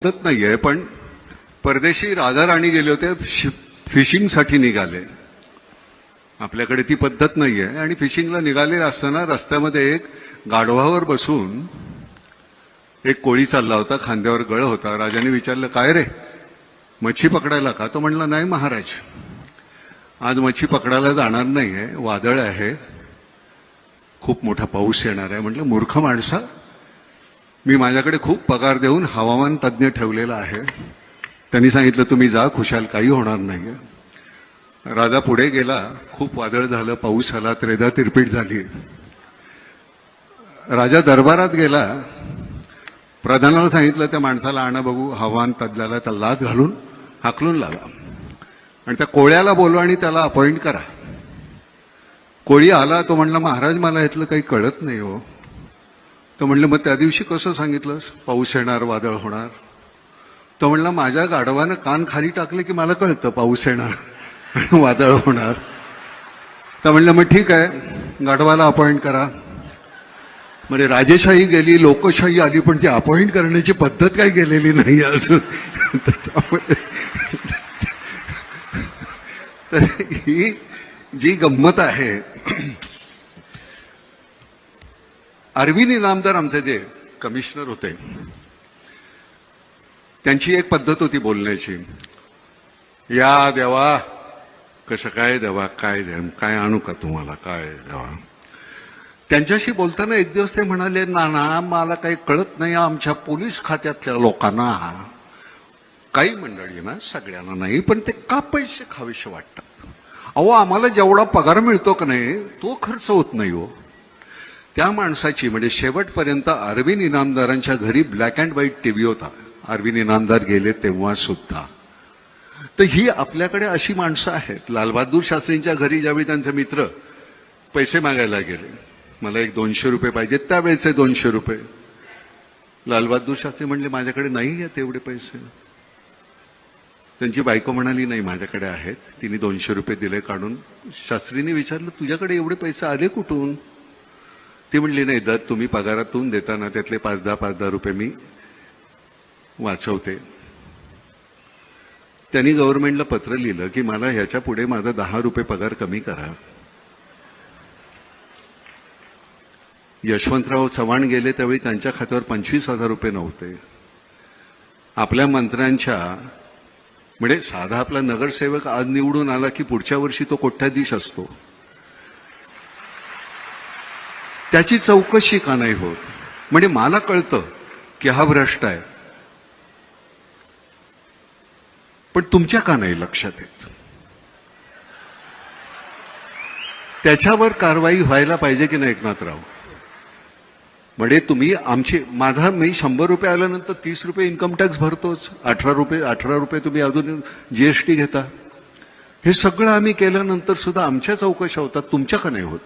पद्धत नाहीये, पण परदेशी राजा राणी गेले होते, फिशिंगसाठी निघाले. आपल्याकडे ती पद्धत नाहीये आणि फिशिंगला निघाले असताना रस्त्यामध्ये एक गाढवावर बसून एक कोळी चालला होता, खांद्यावर गळ होता. राजाने विचारलं, काय रे, मच्छी पकडायला का? तो म्हणला, नाही महाराज, आज मच्छी पकडायला जाणार नाहीये, वादळ आहे, खूप मोठा पाऊस येणार आहे. म्हटलं, मूर्ख माणसा, मी माझ्याकडे खूप पगार देऊन हवामान तज्ज्ञ ठेवलेला आहे. त्यांनी सांगितलं, तुम्ही जा, खुशाल, काही होणार नाही. राजा पुढे गेला, खूप वादळ झालं, पाऊस आला, त्रेधा तिरपीट झाली. राजा दरबारात गेला, प्रधानाला सांगितलं, त्या माणसाला आणा बघू, हवामान तज्ज्ञाला. त्या लाद घालून हाकलून लावा आणि त्या कोळ्याला बोलवा आणि त्याला अपॉइंट करा. कोळी आला, तो म्हणला, महाराज, मला यातलं काही कळत नाही हो. तो म्हणलं, मग त्या दिवशी कसं सांगितलंस, पाऊस येणार, वादळ होणार? तो म्हणला, माझ्या गाढवानं कान खाली टाकले की मला कळतं पाऊस येणार आणि वादळ होणार. तर म्हणलं, मग ठीक आहे, गाढवाला अपॉइंट करा. म्हणजे राजेशाही गेली, लोकशाही आली, पण ती अपॉइंट करण्याची पद्धत काही गेलेली नाही अजून. तर ही जी गंमत आहे, अरविंद इनामदार आमचे जे कमिशनर होते, त्यांची एक पद्धत होती बोलण्याची. या देवा, कसं काय देवा, काय काय आणू का तुम्हाला, काय देवा. त्यांच्याशी बोलताना एक दिवस ते म्हणाले, ना मला काही कळत नाही, आमच्या पोलीस खात्यातल्या लोकांना, काही मंडळी ना, सगळ्यांना नाही, पण ते का पैसे खावेसे वाटतात. अहो, आम्हाला जेवढा पगार मिळतो का नाही, तो खर्च होत नाही हो. त्या माणसाची, म्हणजे शेवटपर्यंत अरविंद इनामदारांच्या घरी ब्लॅक अँड व्हाईट टीव्ही होता, अरविंद इनामदार गेले तेव्हा सुद्धा. तर ही आपल्याकडे अशी माणसं आहेत. लालबहादूर शास्त्रींच्या घरी ज्यावेळी त्यांचे मित्र पैसे मागायला गेले, मला एक 200 रुपये पाहिजेत, त्यावेळेचे 200 रुपये. लालबहादूर शास्त्री म्हणले, माझ्याकडे नाही आहेत एवढे पैसे. त्यांची बायको म्हणाली, नाही, माझ्याकडे आहेत. तिने 200 रुपये दिले काढून. शास्त्रींनी विचारलं, तुझ्याकडे एवढे पैसे आले कुठून? ती म्हणली, नाही, दर तुम्ही पगारातून देताना त्यातले 5-10 रुपये मी वाचवते. त्यांनी गव्हर्नमेंटला पत्र लिहिलं की मला ह्याच्या पुढे माझा 10 रुपये पगार कमी करा. यशवंतराव चव्हाण गेले त्यावेळी त्यांच्या खात्यावर 25,000 रुपये नव्हते. आपल्या मंत्र्यांच्या, म्हणजे साधा आपला नगरसेवक आज निवडून आला की पुढच्या वर्षी तो कोट्याधीश असतो, त्याची चौकशी का नाही होत? म्हणजे मला कळतं की हा भ्रष्ट आहे, पण तुमच्या का नाही लक्षात येत? त्याच्यावर कारवाई व्हायला पाहिजे की नाही एकनाथराव? म्हणजे तुम्ही मी 100 रुपये आल्यानंतर 30 रुपये इन्कम टॅक्स भरतोच, 18 रुपये तुम्ही अजून जीएसटी घेता. हे सगळं आम्ही केल्यानंतर सुद्धा आमच्या चौकशा होतात, तुमच्या का नाही होत?